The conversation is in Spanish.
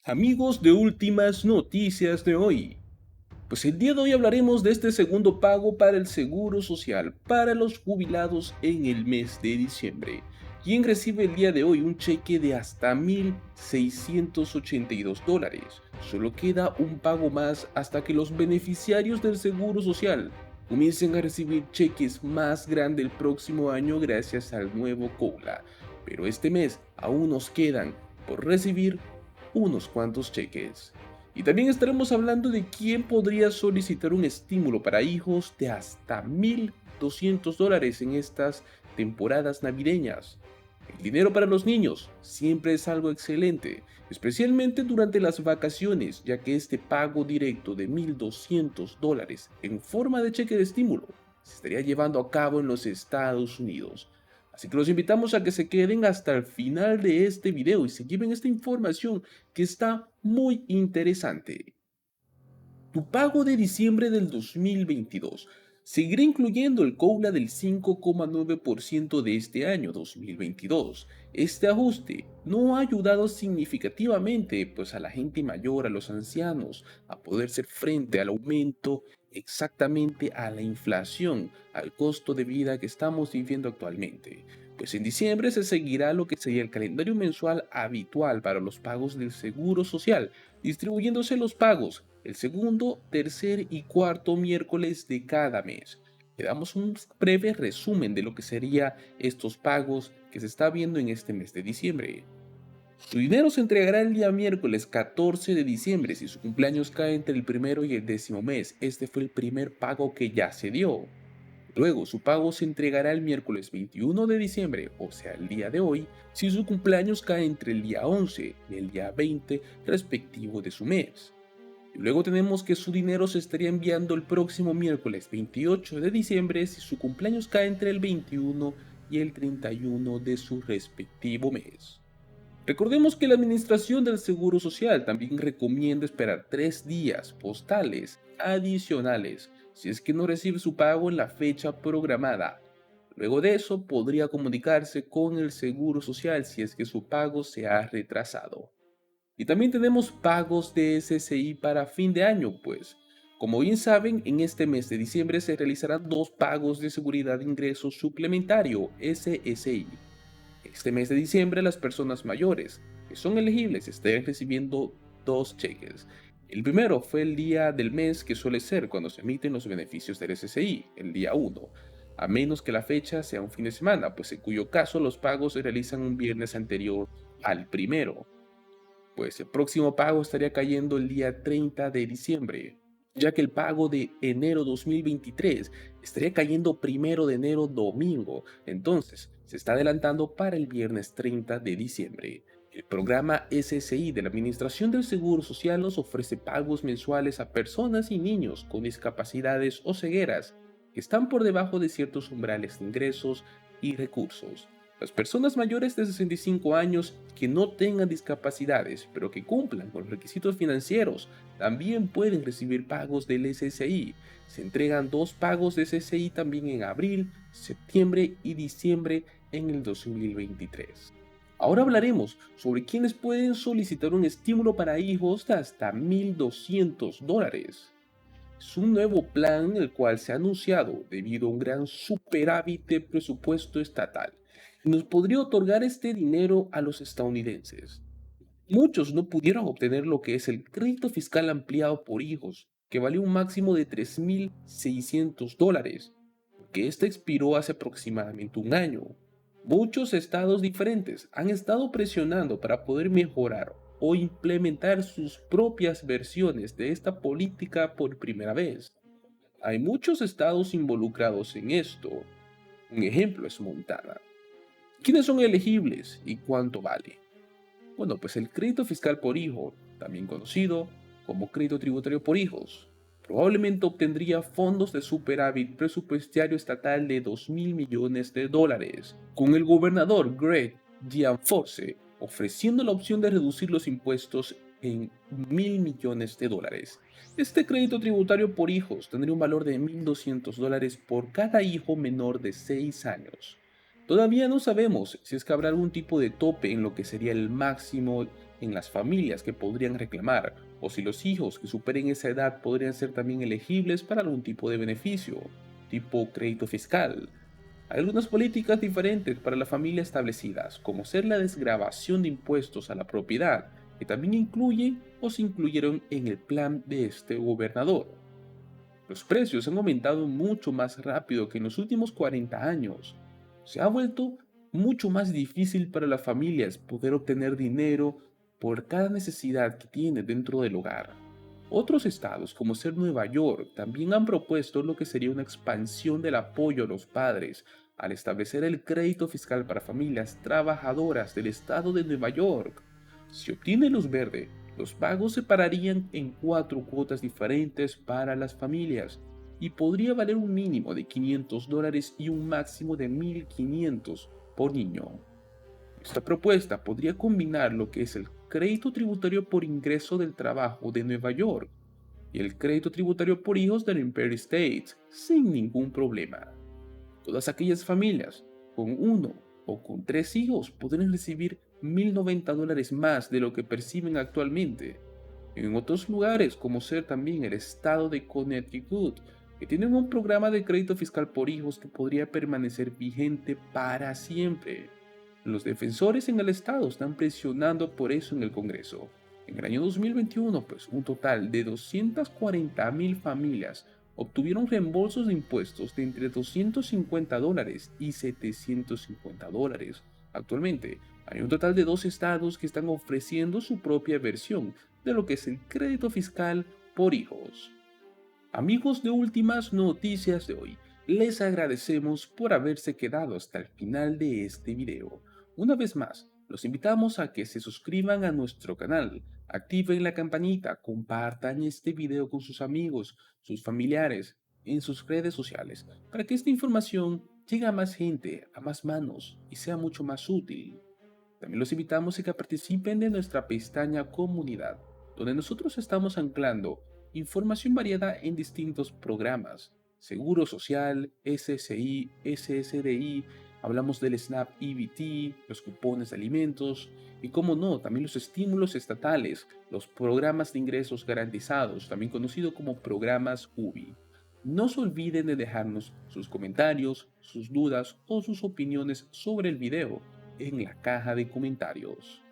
Amigos de Últimas Noticias de hoy. Pues el día de hoy hablaremos de este segundo pago para el Seguro Social para los jubilados en el mes de diciembre. Quien recibe el día de hoy un cheque de hasta $1,682. Solo queda un pago más hasta que los beneficiarios del Seguro Social comiencen a recibir cheques más grandes el próximo año gracias al nuevo COLA. Pero este mes aún nos quedan por recibir unos cuantos cheques. Y también estaremos hablando de quién podría solicitar un estímulo para hijos de hasta $1,200 en estas temporadas navideñas. El dinero para los niños siempre es algo excelente, especialmente durante las vacaciones, ya que este pago directo de $1,200 en forma de cheque de estímulo se estaría llevando a cabo en los Estados Unidos. Así que los invitamos a que se queden hasta el final de este video y se lleven esta información que está muy interesante. Tu pago de diciembre del 2022 seguirá incluyendo el COLA del 5,9% de este año 2022. Este ajuste no ha ayudado significativamente pues a la gente mayor, a los ancianos, a poder hacer frente al aumento exactamente a la inflación, al costo de vida que estamos viviendo actualmente. Pues en diciembre se seguirá lo que sería el calendario mensual habitual para los pagos del Seguro Social, distribuyéndose los pagos el segundo, tercer y cuarto miércoles de cada mes. Le damos un breve resumen de lo que serían estos pagos que se está viendo en este mes de diciembre. Su dinero se entregará el día miércoles 14 de diciembre si su cumpleaños cae entre el primero y el 10º mes. Este fue el primer pago que ya se dio. Luego, su pago se entregará el miércoles 21 de diciembre, o sea, el día de hoy, si su cumpleaños cae entre el día 11 y el día 20 respectivo de su mes. Y luego tenemos que su dinero se estaría enviando el próximo miércoles 28 de diciembre si su cumpleaños cae entre el 21 y el 31 de su respectivo mes. Recordemos que la Administración del Seguro Social también recomienda esperar 3 días postales adicionales si es que no recibe su pago en la fecha programada. Luego de eso podría comunicarse con el Seguro Social si es que su pago se ha retrasado. Y también tenemos pagos de SSI para fin de año, pues, como bien saben, en este mes de diciembre se realizarán dos pagos de seguridad de ingresos suplementario, SSI. Este mes de diciembre las personas mayores que son elegibles estarán recibiendo dos cheques. El primero fue el día del mes que suele ser cuando se emiten los beneficios del SSI, el día 1, a menos que la fecha sea un fin de semana, pues en cuyo caso los pagos se realizan un viernes anterior al primero. Pues el próximo pago estaría cayendo el día 30 de diciembre, ya que el pago de enero 2023 estaría cayendo primero de enero domingo, entonces se está adelantando para el viernes 30 de diciembre. El programa SSI de la Administración del Seguro Social nos ofrece pagos mensuales a personas y niños con discapacidades o cegueras que están por debajo de ciertos umbrales de ingresos y recursos. Las personas mayores de 65 años que no tengan discapacidades, pero que cumplan con los requisitos financieros, también pueden recibir pagos del SSI. Se entregan dos pagos de SSI también en abril, septiembre y diciembre en el 2023. Ahora hablaremos sobre quienes pueden solicitar un estímulo para hijos de hasta $1,200. Es un nuevo plan el cual se ha anunciado debido a un gran superávit de presupuesto estatal y nos podría otorgar este dinero a los estadounidenses. Muchos no pudieron obtener lo que es el crédito fiscal ampliado por hijos, que valió un máximo de $3,600, que este expiró hace aproximadamente un año. Muchos estados diferentes han estado presionando para poder mejorar o implementar sus propias versiones de esta política por primera vez. Hay muchos estados involucrados en esto. Un ejemplo es Montana. ¿Quiénes son elegibles y cuánto vale? Bueno, pues el crédito fiscal por hijo, también conocido como crédito tributario por hijos, probablemente obtendría fondos de superávit presupuestario estatal de $2,000 millones, con el gobernador Greg Gianforce ofreciendo la opción de reducir los impuestos en $1,000 millones. Este crédito tributario por hijos tendría un valor de $1,200 por cada hijo menor de 6 años. Todavía no sabemos si es que habrá algún tipo de tope en lo que sería el máximo en las familias que podrían reclamar, o si los hijos que superen esa edad podrían ser también elegibles para algún tipo de beneficio, tipo crédito fiscal. Hay algunas políticas diferentes para la familia establecidas, como ser la desgravación de impuestos a la propiedad, que también incluye o se incluyeron en el plan de este gobernador. Los precios han aumentado mucho más rápido que en los últimos 40 años. Se ha vuelto mucho más difícil para las familias poder obtener dinero por cada necesidad que tiene dentro del hogar. Otros estados, como ser Nueva York, también han propuesto lo que sería una expansión del apoyo a los padres al establecer el crédito fiscal para familias trabajadoras del estado de Nueva York. Si obtiene luz verde, los pagos se pararían en 4 cuotas diferentes para las familias y podría valer un mínimo de $500 y un máximo de 1.500 por niño. Esta propuesta podría combinar lo que es el crédito tributario por ingreso del trabajo de Nueva York y el crédito tributario por hijos del Empire State sin ningún problema. Todas aquellas familias con uno o con 3 hijos podrían recibir $1.090 más de lo que perciben actualmente. En otros lugares, como ser también el estado de Connecticut, que tienen un programa de crédito fiscal por hijos que podría permanecer vigente para siempre. Los defensores en el estado están presionando por eso en el Congreso. En el año 2021, pues un total de 240.000 familias obtuvieron reembolsos de impuestos de entre $250 y $750. Actualmente, hay un total de 2 estados que están ofreciendo su propia versión de lo que es el crédito fiscal por hijos. Amigos de Últimas Noticias de hoy, les agradecemos por haberse quedado hasta el final de este video. Una vez más, los invitamos a que se suscriban a nuestro canal, activen la campanita, compartan este video con sus amigos, sus familiares, en sus redes sociales, para que esta información llegue a más gente, a más manos y sea mucho más útil. También los invitamos a que participen de nuestra pestaña Comunidad, donde nosotros estamos anclando información variada en distintos programas: Seguro Social, SSI, SSDI, hablamos del SNAP EBT, los cupones de alimentos y, como no, también los estímulos estatales, los programas de ingresos garantizados, también conocido como programas UBI. No se olviden de dejarnos sus comentarios, sus dudas o sus opiniones sobre el video en la caja de comentarios.